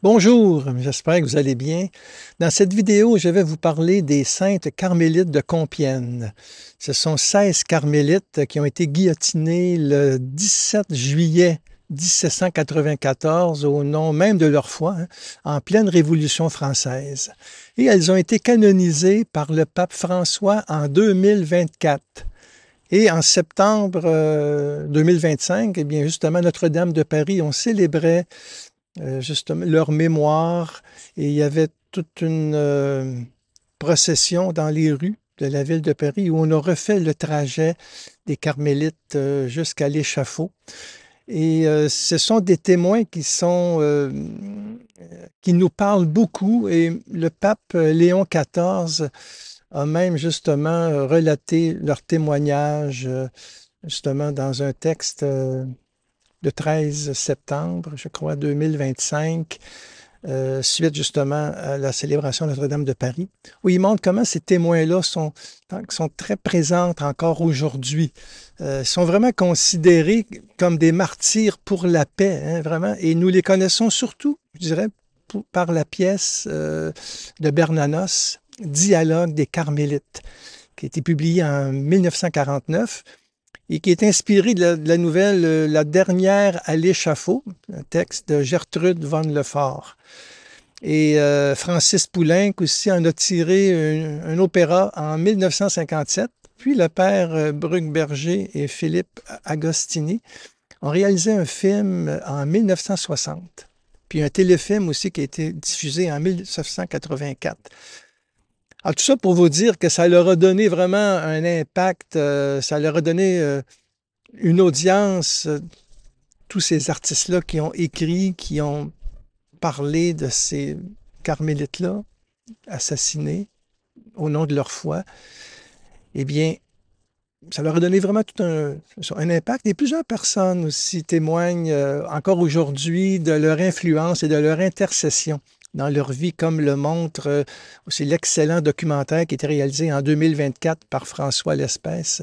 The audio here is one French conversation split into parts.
Bonjour, j'espère que vous allez bien. Dans cette vidéo, je vais vous parler des saintes carmélites de Compiègne. Ce sont 16 carmélites qui ont été guillotinés le 17 juillet 1794 au nom même de leur foi, en pleine Révolution française. Et elles ont été canonisées par le pape François en 2024. Et en septembre 2025, eh bien justement, Notre-Dame de Paris, on célébrait justement leur mémoire, et il y avait toute une procession dans les rues de la ville de Paris où on a refait le trajet des carmélites jusqu'à l'échafaud. Et ce sont des témoins qui nous parlent beaucoup, et le pape Léon XIV a même justement relaté leurs témoignages justement dans un texte le 13 septembre, je crois, 2025, suite justement à la célébration de Notre-Dame de Paris, où il montre comment ces témoins-là sont très présents encore aujourd'hui. Ils sont vraiment considérés comme des martyrs pour la paix, hein, vraiment, et nous les connaissons surtout, je dirais, par la pièce de Bernanos, Dialogue des Carmélites, qui a été publiée en 1949, et qui est inspiré de la nouvelle La dernière à l'échafaud, un texte de Gertrude von Lefort. Et Francis Poulenc aussi en a tiré un opéra en 1957, puis le père Bruckberger et Philippe Agostini ont réalisé un film en 1960, puis un téléfilm aussi qui a été diffusé en 1984. Alors, tout ça pour vous dire que ça leur a donné vraiment un impact, ça leur a donné une audience, tous ces artistes-là qui ont écrit, qui ont parlé de ces carmélites-là assassinés au nom de leur foi. Eh bien, ça leur a donné vraiment tout un impact. Et plusieurs personnes aussi témoignent encore aujourd'hui de leur influence et de leur intercession dans leur vie, comme le montre aussi l'excellent documentaire qui a été réalisé en 2024 par François Lespèce.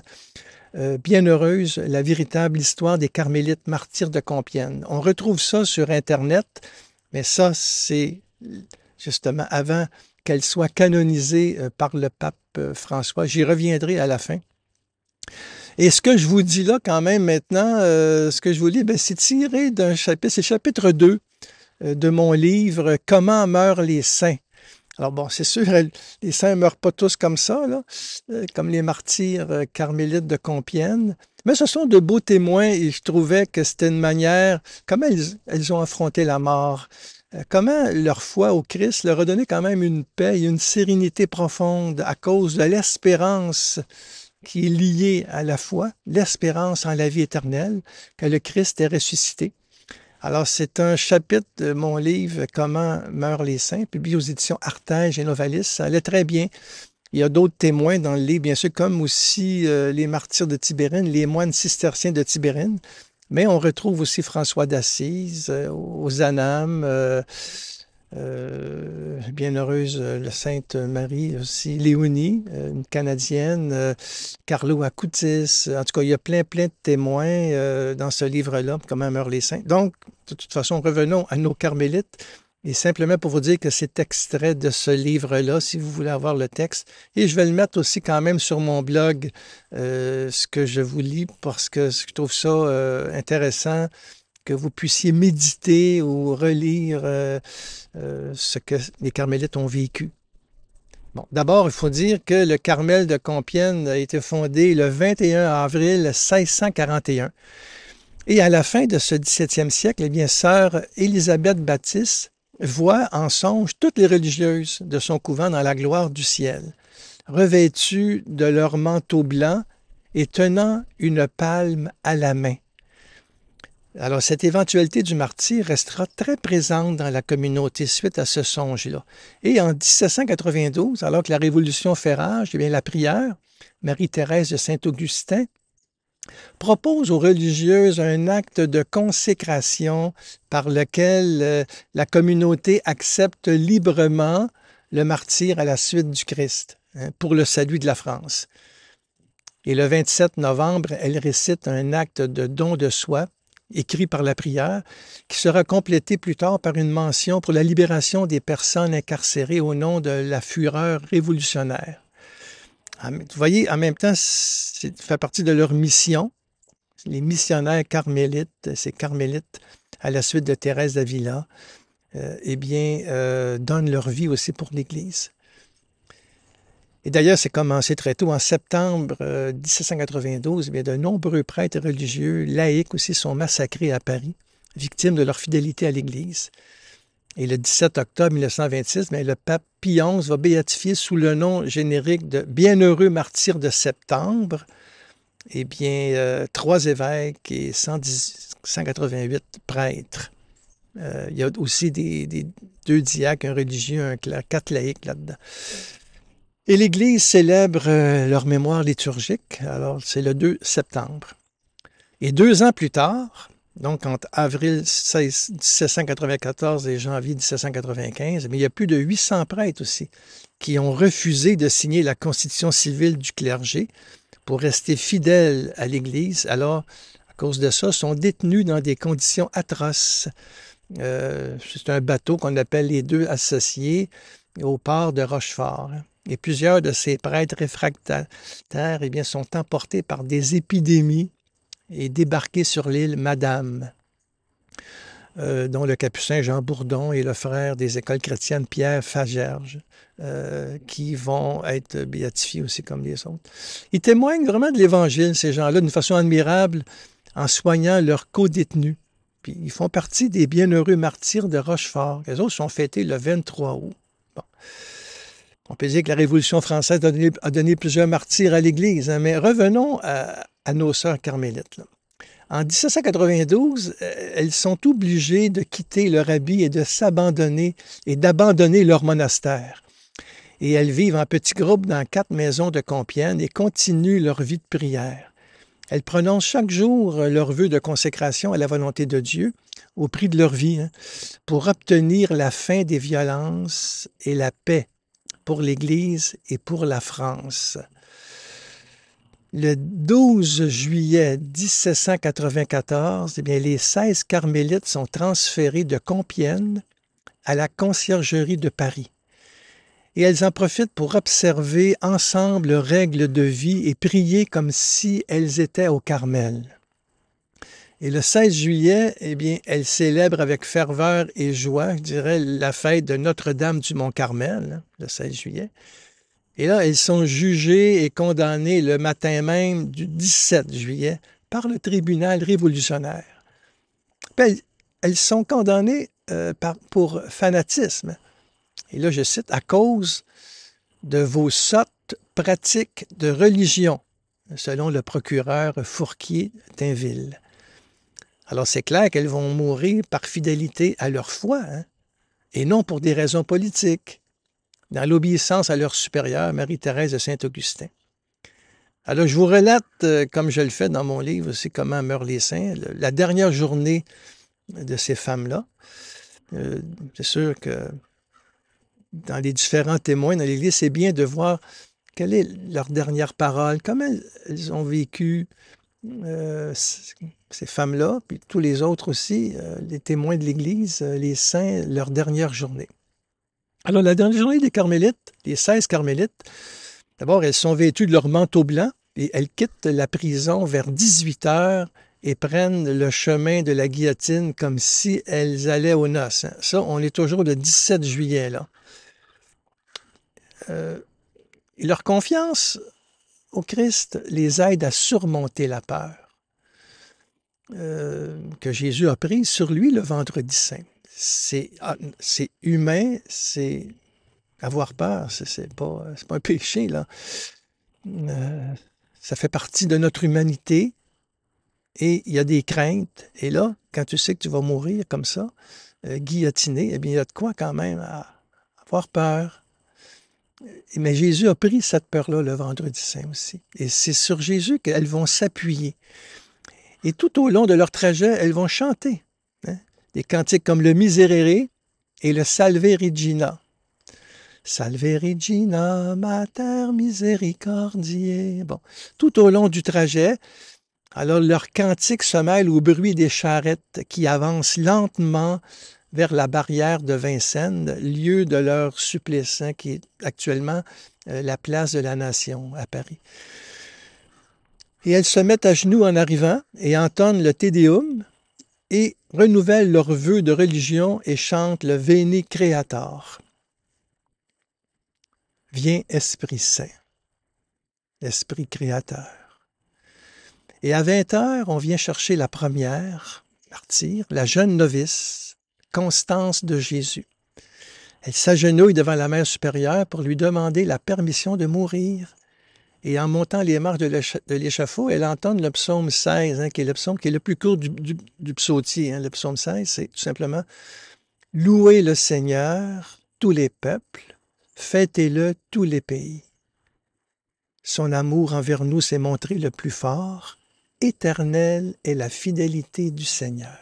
Bienheureuse, la véritable histoire des carmélites martyrs de Compiègne. On retrouve ça sur Internet, mais ça, c'est justement avant qu'elle soit canonisée par le pape François. J'y reviendrai à la fin. Et ce que je vous dis là, quand même, maintenant, ce que je vous lis, c'est tiré d'un chapitre, c'est le chapitre 2 de mon livre « Comment meurent les saints ». Alors bon, c'est sûr, les saints ne meurent pas tous comme ça, là, comme les martyrs carmélites de Compiègne, mais ce sont de beaux témoins, et je trouvais que c'était une manière, comment elles ont affronté la mort, comment leur foi au Christ leur a donné quand même une paix et une sérénité profonde à cause de l'espérance qui est liée à la foi, l'espérance en la vie éternelle, que le Christ est ressuscité. Alors, c'est un chapitre de mon livre « Comment meurent les saints », publié aux éditions Artege et Novalis. Ça allait très bien. Il y a d'autres témoins dans le livre, bien sûr, comme aussi les martyrs de Tibérine, les moines cisterciens de Tibérine. Mais on retrouve aussi François d'Assise, aux Anames, bienheureuse la Sainte Marie aussi, Léonie, une Canadienne, Carlo Acutis. En tout cas, il y a plein de témoins dans ce livre-là, Comment meurent les saints. Donc, de toute façon, revenons à nos carmélites. Et simplement pour vous dire que c'est extrait de ce livre-là, si vous voulez avoir le texte. Et je vais le mettre aussi quand même sur mon blog, ce que je vous lis, parce que je trouve ça intéressant, que vous puissiez méditer ou relire ce que les carmélites ont vécu. Bon, d'abord, il faut dire que le Carmel de Compiègne a été fondé le 21 avril 1641. Et à la fin de ce 17e siècle, eh bien, sœur Élisabeth Baptiste voit en songe toutes les religieuses de son couvent dans la gloire du ciel, revêtues de leur manteau blanc et tenant une palme à la main. Alors, cette éventualité du martyr restera très présente dans la communauté suite à ce songe-là. Et en 1792, alors que la Révolution fait rage, eh bien, la prière, Marie-Thérèse de Saint-Augustin, propose aux religieuses un acte de consécration par lequel la communauté accepte librement le martyr à la suite du Christ, pour le salut de la France. Et le 27 novembre, elle récite un acte de don de soi écrit par la prière, qui sera complété plus tard par une mention pour la libération des personnes incarcérées au nom de la fureur révolutionnaire. Vous voyez, en même temps, ça fait partie de leur mission. Les missionnaires carmélites, ces carmélites, à la suite de Thérèse d'Avila, donnent leur vie aussi pour l'Église. Et d'ailleurs, c'est commencé très tôt. En septembre 1792, de nombreux prêtres religieux, laïcs aussi, sont massacrés à Paris, victimes de leur fidélité à l'Église. Et le 17 octobre 1926, le pape Pie XI va béatifier sous le nom générique de Bienheureux martyrs de septembre, 3 évêques et 188 prêtres. Il y a aussi des 2 diacres, un religieux, un clerc, 4 laïcs là-dedans. Et l'Église célèbre leur mémoire liturgique, alors c'est le 2 septembre. Et 2 ans plus tard, donc entre avril 1794 et janvier 1795, il y a plus de 800 prêtres aussi qui ont refusé de signer la constitution civile du clergé pour rester fidèles à l'Église. Alors, à cause de ça, sont détenus dans des conditions atroces. C'est un bateau qu'on appelle les 2 Associés au port de Rochefort. Et plusieurs de ces prêtres réfractaires sont emportés par des épidémies et débarqués sur l'île Madame, dont le capucin Jean Bourdon et le frère des écoles chrétiennes Pierre Fagerge, qui vont être béatifiés aussi comme les autres. Ils témoignent vraiment de l'Évangile, ces gens-là, d'une façon admirable, en soignant leurs co-détenus. Puis ils font partie des bienheureux martyrs de Rochefort. Les autres sont fêtés le 23 août. Bon. On peut dire que la Révolution française a donné plusieurs martyrs à l'Église, hein, mais revenons à nos sœurs carmélites. Là. En 1792, elles sont obligées de quitter leur habit et de s'abandonner et d'abandonner leur monastère. Et elles vivent en petits groupes dans 4 maisons de Compiègne et continuent leur vie de prière. Elles prononcent chaque jour leur vœu de consécration à la volonté de Dieu au prix de leur vie, hein, pour obtenir la fin des violences et la paix pour l'Église et pour la France. Le 12 juillet 1794, les 16 carmélites sont transférés de Compiègne à la conciergerie de Paris. Et elles en profitent pour observer ensemble leurs règles de vie et prier comme si elles étaient au Carmel. Et le 16 juillet, elles célèbrent avec ferveur et joie, je dirais, la fête de Notre-Dame du Mont-Carmel, le 16 juillet. Et là, elles sont jugées et condamnées le matin même du 17 juillet par le tribunal révolutionnaire. Puis elles sont condamnées pour fanatisme. Et là, je cite, « à cause de vos sottes pratiques de religion », selon le procureur Fourquier d'Inville. Alors, c'est clair qu'elles vont mourir par fidélité à leur foi, hein, et non pour des raisons politiques, dans l'obéissance à leur supérieure, Marie-Thérèse de Saint-Augustin. Alors, je vous relate, comme je le fais dans mon livre aussi, Comment meurent les saints, la dernière journée de ces femmes-là. C'est sûr que dans les différents témoins dans l'Église, c'est bien de voir quelle est leur dernière parole, comment elles ont vécu ces femmes-là, puis tous les autres aussi, les témoins de l'Église, les saints, leur dernière journée. Alors, la dernière journée des carmélites, les 16 carmélites, d'abord, elles sont vêtues de leur manteau blanc et elles quittent la prison vers 18 heures et prennent le chemin de la guillotine comme si elles allaient aux noces. Ça, on est toujours le 17 juillet, là. Et leur confiance au Christ les aide à surmonter la peur que Jésus a prise sur lui le vendredi saint. C'est humain, c'est avoir peur, c'est pas un péché, là. Ça fait partie de notre humanité et il y a des craintes. Et là, quand tu sais que tu vas mourir comme ça, guillotiné, il y a de quoi quand même à avoir peur. Mais Jésus a pris cette peur-là le vendredi saint aussi. Et c'est sur Jésus qu'elles vont s'appuyer. Et tout au long de leur trajet, elles vont chanter, hein, des cantiques comme le Miserere et le Salve Regina. Salve Regina, Mater Misericordiae. Bon, tout au long du trajet, Alors leur cantique se mêle au bruit des charrettes qui avancent lentement vers la barrière de Vincennes, lieu de leur supplice, hein, qui est actuellement la place de la Nation à Paris. Et elles se mettent à genoux en arrivant et entonnent le Te Deum et renouvellent leurs vœux de religion et chantent le Veni Creator. Viens Esprit Saint, l'Esprit Créateur. Et à 20 heures, on vient chercher la première martyre, la jeune novice, Constance de Jésus. Elle s'agenouille devant la mère supérieure pour lui demander la permission de mourir. Et en montant les marches de l'échafaud, elle entonne le psaume 16, hein, qui est le psaume qui est le plus court du psautier. Hein. Le psaume 16, c'est tout simplement « Louez le Seigneur, tous les peuples, fêtez-le tous les pays. Son amour envers nous s'est montré le plus fort. Éternelle est la fidélité du Seigneur. »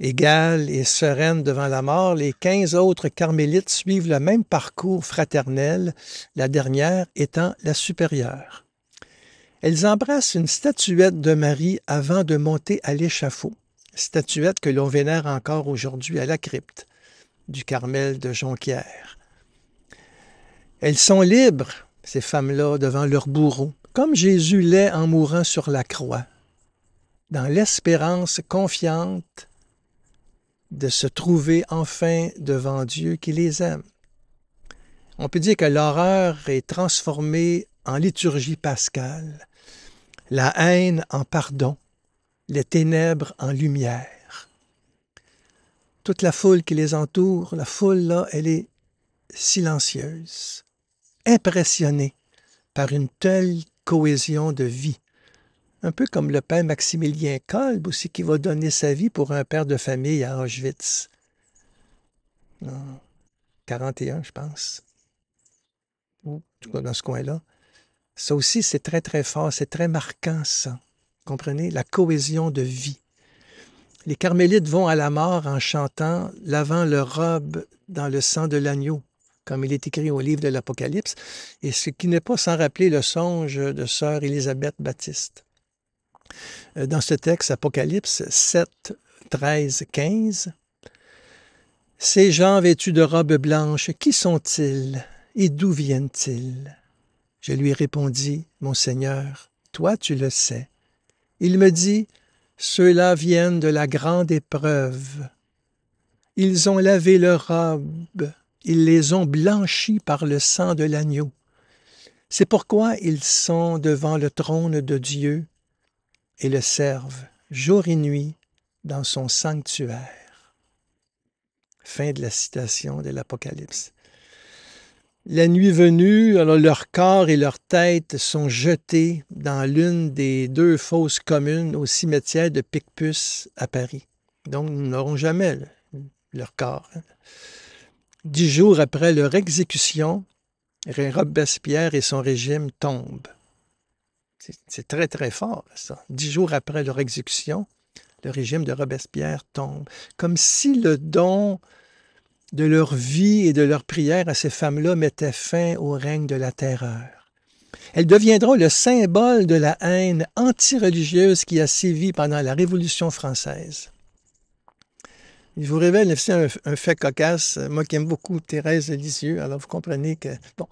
Égales et sereines devant la mort, les 15 autres carmélites suivent le même parcours fraternel, la dernière étant la supérieure. Elles embrassent une statuette de Marie avant de monter à l'échafaud, statuette que l'on vénère encore aujourd'hui à la crypte du Carmel de Jonquière. Elles sont libres, ces femmes-là, devant leur bourreau, comme Jésus l'est en mourant sur la croix, dans l'espérance confiante de se trouver enfin devant Dieu qui les aime. On peut dire que l'horreur est transformée en liturgie pascale, la haine en pardon, les ténèbres en lumière. Toute la foule qui les entoure, la foule là, elle est silencieuse, impressionnée par une telle cohésion de vie. Un peu comme le père Maximilien Kolb aussi, qui va donner sa vie pour un père de famille à Auschwitz. En 41, je pense. Ou en tout cas dans ce coin-là. Ça aussi, c'est très, très fort. C'est très marquant, ça. Vous comprenez? La cohésion de vie. Les carmélites vont à la mort en chantant « lavant leur robe dans le sang de l'agneau », comme il est écrit au livre de l'Apocalypse, et ce qui n'est pas sans rappeler le songe de sœur Élisabeth Baptiste. Dans ce texte, Apocalypse 7, 13, 15, « Ces gens vêtus de robes blanches, qui sont-ils et d'où viennent-ils? » Je lui répondis, « Mon Seigneur, toi tu le sais. » Il me dit, « Ceux-là viennent de la grande épreuve. Ils ont lavé leurs robes, ils les ont blanchies par le sang de l'agneau. C'est pourquoi ils sont devant le trône de Dieu et le servent jour et nuit dans son sanctuaire. » Fin de la citation de l'Apocalypse. La nuit venue, alors leur corps et leur tête sont jetés dans l'une des 2 fosses communes au cimetière de Picpus à Paris. Donc, nous n'aurons jamais leur corps. 10 jours après leur exécution, Robespierre et son régime tombent. C'est très, très fort, ça. 10 jours après leur exécution, le régime de Robespierre tombe. Comme si le don de leur vie et de leur prière à ces femmes-là mettait fin au règne de la terreur. Elles deviendront le symbole de la haine anti-religieuse qui a sévi pendant la Révolution française. Je vous révèle aussi un fait cocasse, moi qui aime beaucoup Thérèse de Lisieux, alors vous comprenez que, bon,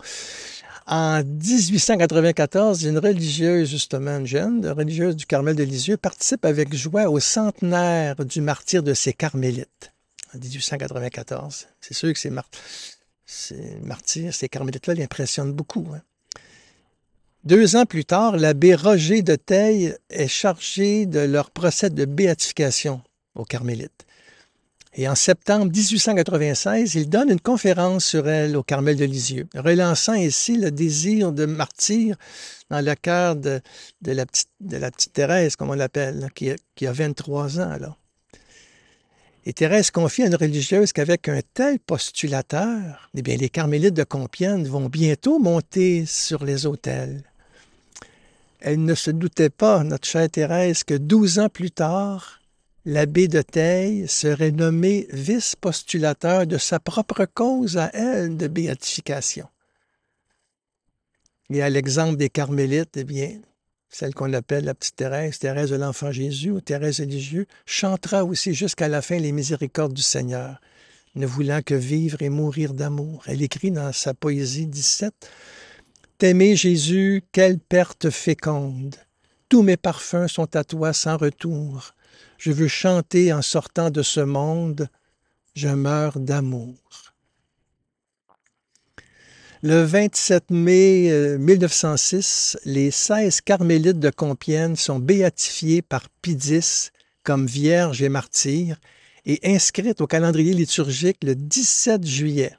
en 1894, une religieuse, justement, une jeune, religieuse du Carmel de Lisieux, participe avec joie au centenaire du martyre de ces carmélites, en 1894. C'est sûr que ces martyrs, ces carmélites-là l'impressionnent beaucoup. Hein. 2 ans plus tard, l'abbé Roger de Teille est chargé de leur procès de béatification aux carmélites. Et en septembre 1896, il donne une conférence sur elle au Carmel de Lisieux, relançant ainsi le désir de martyr dans le cœur de la petite Thérèse, comme on l'appelle, qui a 23 ans alors. Et Thérèse confie à une religieuse qu'avec un tel postulateur, eh bien, les carmélites de Compiègne vont bientôt monter sur les autels. Elle ne se doutait pas, notre chère Thérèse, que 12 ans plus tard, l'abbé de Teille serait nommé vice-postulateur de sa propre cause à elle de béatification. Et à l'exemple des carmélites, eh bien, celle qu'on appelle la petite Thérèse, Thérèse de l'Enfant Jésus ou Thérèse de Lisieux, chantera aussi jusqu'à la fin les miséricordes du Seigneur, ne voulant que vivre et mourir d'amour. Elle écrit dans sa poésie 17, « T'aimer Jésus, quelle perte féconde! Tous mes parfums sont à toi sans retour. Je veux chanter en sortant de ce monde, je meurs d'amour. » Le 27 mai 1906, les 16 carmélites de Compiègne sont béatifiés par Pie X comme vierges et martyrs et inscrites au calendrier liturgique le 17 juillet.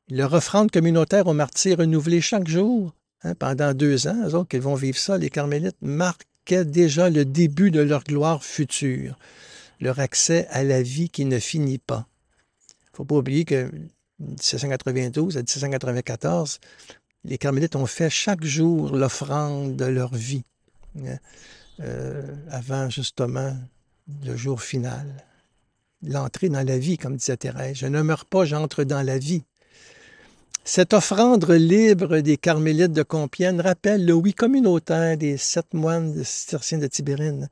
Leur offrande communautaire aux martyrs renouvelée chaque jour pendant 2 ans, eux autres qui vont vivre ça, les carmélites, marquait déjà le début de leur gloire future, leur accès à la vie qui ne finit pas. Il ne faut pas oublier que 1792 à 1794, les carmélites ont fait chaque jour l'offrande de leur vie, avant justement le jour final. L'entrée dans la vie, comme disait Thérèse. Je ne meurs pas, j'entre dans la vie. Cette offrande libre des carmélites de Compiègne rappelle le oui communautaire des 7 moines cisterciens de Tibérine,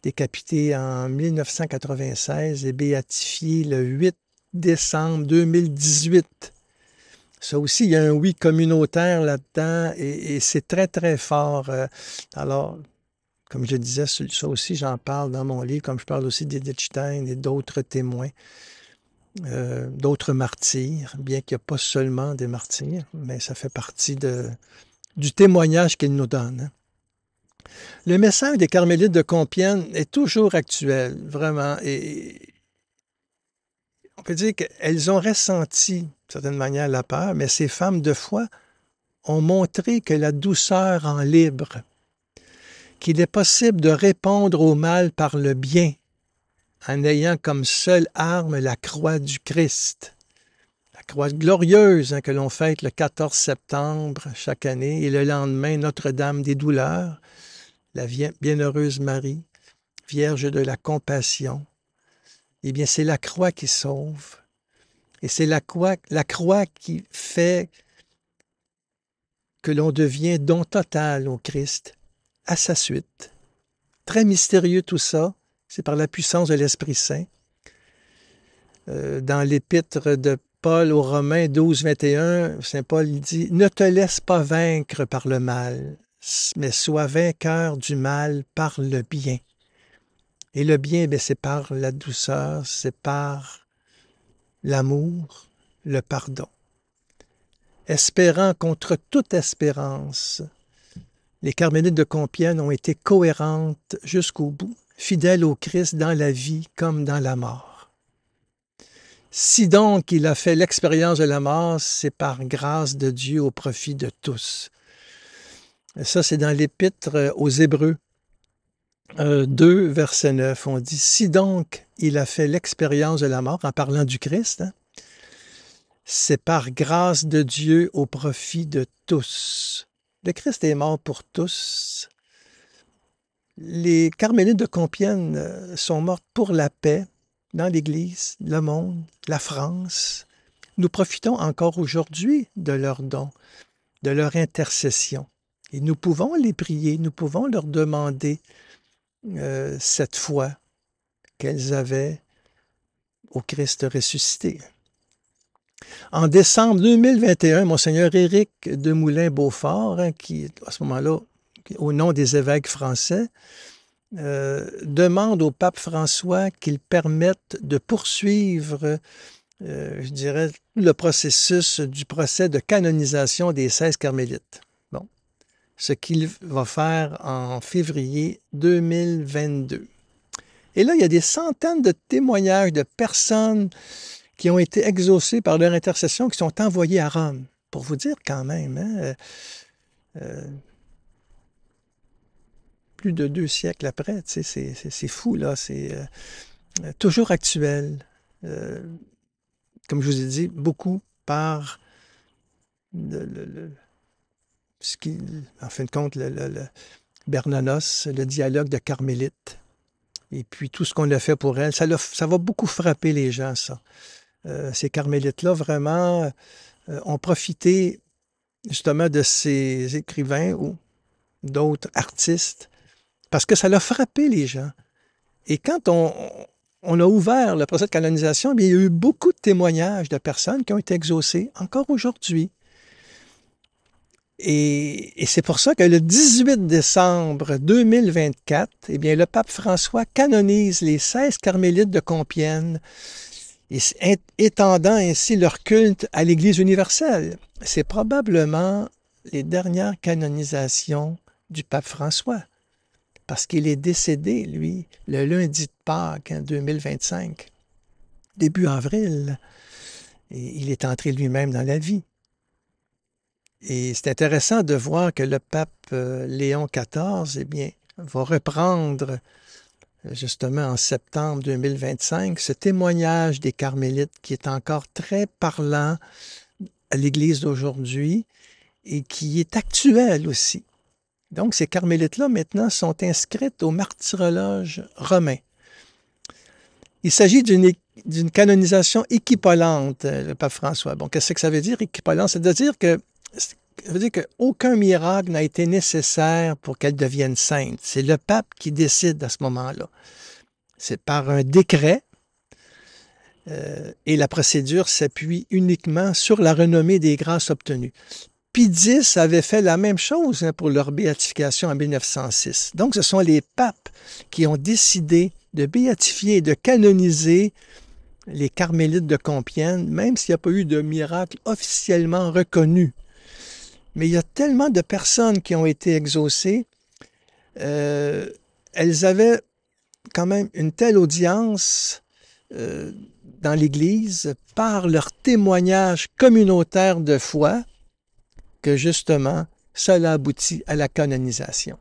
décapités en 1996 et béatifiés le 8 décembre 2018. Ça aussi, il y a un oui communautaire là-dedans et c'est très, très fort. Alors, comme je disais, ça aussi, j'en parle dans mon livre, comme je parle aussi d'Edith Stein et d'autres témoins, d'autres martyrs, bien qu'il n'y a pas seulement des martyrs, mais ça fait partie du témoignage qu'ils nous donnent. Le message des carmélites de Compiègne est toujours actuel, vraiment, et on peut dire qu'elles ont ressenti, d'une certaine manière, la peur, mais ces femmes de foi ont montré que la douceur en libre, qu'il est possible de répondre au mal par le bien, en ayant comme seule arme la croix du Christ. La croix glorieuse que l'on fête le 14 septembre chaque année, et le lendemain, Notre-Dame des douleurs, la bienheureuse Marie, Vierge de la compassion. Eh bien, c'est la croix qui sauve. Et c'est la croix qui fait que l'on devient don total au Christ à sa suite. Très mystérieux tout ça, c'est par la puissance de l'Esprit Saint. Dans l'épître de Paul aux Romains 12, 21, Saint Paul dit « Ne te laisse pas vaincre par le mal, mais sois vainqueur du mal par le bien. » Et le bien, c'est par la douceur, c'est par l'amour, le pardon. Espérant contre toute espérance, les carmélites de Compiègne ont été cohérentes jusqu'au bout, fidèles au Christ dans la vie comme dans la mort. Si donc il a fait l'expérience de la mort, c'est par grâce de Dieu au profit de tous. Et ça, c'est dans l'Épître aux Hébreux 2, verset 9. On dit « Si donc il a fait l'expérience de la mort », en parlant du Christ, c'est par grâce de Dieu au profit de tous. Le Christ est mort pour tous. Les carmélites de Compiègne sont mortes pour la paix dans l'Église, le monde, la France. Nous profitons encore aujourd'hui de leurs dons, de leur intercession. Et nous pouvons les prier, nous pouvons leur demander cette foi qu'elles avaient au Christ ressuscité. En décembre 2021, Monseigneur Éric de Moulin-Beaufort, qui, à ce moment-là, au nom des évêques français, demande au pape François qu'il permette de poursuivre, je dirais, le processus du procès de canonisation des 16 carmélites. Bon, ce qu'il va faire en février 2022. Et là, il y a des centaines de témoignages de personnes qui ont été exaucés par leur intercession, qui sont envoyés à Rome. Pour vous dire quand même, plus de 2 siècles après, c'est fou, là, c'est toujours actuel. Comme je vous ai dit, beaucoup par ce qui, en fin de compte, le Bernanos, le dialogue de Carmélite, et puis tout ce qu'on a fait pour elle, ça va beaucoup frapper les gens, ça. Ces carmélites-là, vraiment, ont profité justement de ces écrivains d'autres artistes, parce que ça l'a frappé les gens. Et quand on a ouvert le procès de canonisation, bien, il y a eu beaucoup de témoignages de personnes qui ont été exaucées encore aujourd'hui. Et c'est pour ça que le 18 décembre 2024, eh bien, le pape François canonise les 16 carmélites de Compiègne, étendant ainsi leur culte à l'Église universelle. C'est probablement les dernières canonisations du pape François, parce qu'il est décédé, lui, le lundi de Pâques, 2025, début avril. Et il est entré lui-même dans la vie. Et c'est intéressant de voir que le pape Léon XIV, eh bien, va reprendre justement en septembre 2025 ce témoignage des carmélites qui est encore très parlant à l'Église d'aujourd'hui et qui est actuel aussi. Donc, ces carmélites-là, maintenant, sont inscrites au martyrologe romain. Il s'agit d'une canonisation équivalente, le pape François. Bon, qu'est-ce que ça veut dire, équivalente? C'est-à-dire que ça veut dire qu'aucun miracle n'a été nécessaire pour qu'elle devienne sainte. C'est le pape qui décide à ce moment-là. C'est par un décret et la procédure s'appuie uniquement sur la renommée des grâces obtenues. Pie X avait fait la même chose pour leur béatification en 1906. Donc, ce sont les papes qui ont décidé de béatifier et de canoniser les carmélites de Compiègne, même s'il n'y a pas eu de miracle officiellement reconnu. Mais il y a tellement de personnes qui ont été exaucées, elles avaient quand même une telle audience dans l'Église par leur témoignage communautaire de foi que justement, cela aboutit à la canonisation.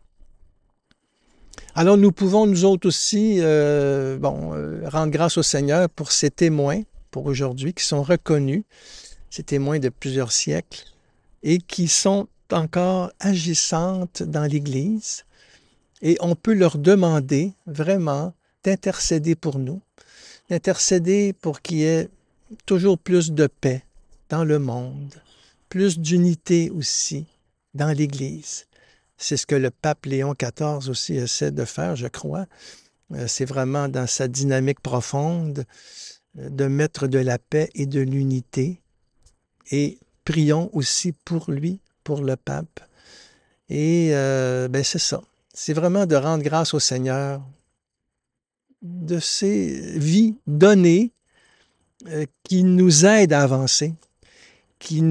Alors nous pouvons nous autres aussi rendre grâce au Seigneur pour ces témoins pour aujourd'hui qui sont reconnus, ces témoins de plusieurs siècles et qui sont encore agissantes dans l'Église. Et on peut leur demander vraiment d'intercéder pour nous, d'intercéder pour qu'il y ait toujours plus de paix dans le monde, plus d'unité aussi dans l'Église. C'est ce que le pape Léon XIV aussi essaie de faire, je crois. C'est vraiment dans sa dynamique profonde de mettre de la paix et de l'unité. Et prions aussi pour lui, pour le pape. Et c'est ça. C'est vraiment de rendre grâce au Seigneur de ces vies données qui nous aident à avancer, qui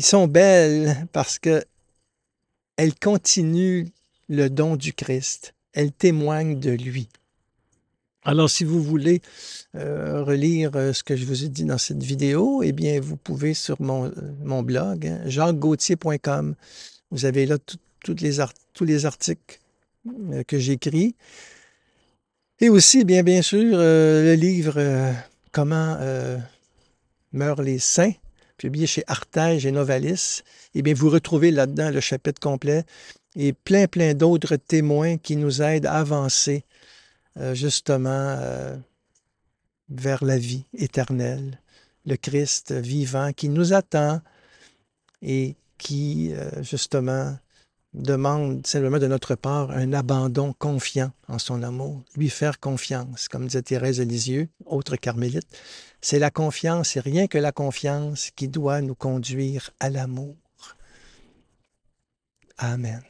sont belles parce que elles continuent le don du Christ. Elles témoignent de lui. Alors, si vous voulez relire ce que je vous ai dit dans cette vidéo, eh bien, vous pouvez sur mon blog, jacquesgauthier.com. Vous avez là tous les articles que j'écris. Et aussi, bien sûr, le livre Comment meurent les saints, publié chez Artege et Novalis. Eh bien, vous retrouvez là-dedans le chapitre complet et plein d'autres témoins qui nous aident à avancer justement vers la vie éternelle, le Christ vivant qui nous attend et qui justement demande simplement de notre part un abandon confiant en son amour, lui faire confiance, comme disait Thérèse de Lisieux, autre carmélite. C'est la confiance et rien que la confiance qui doit nous conduire à l'amour. Amen.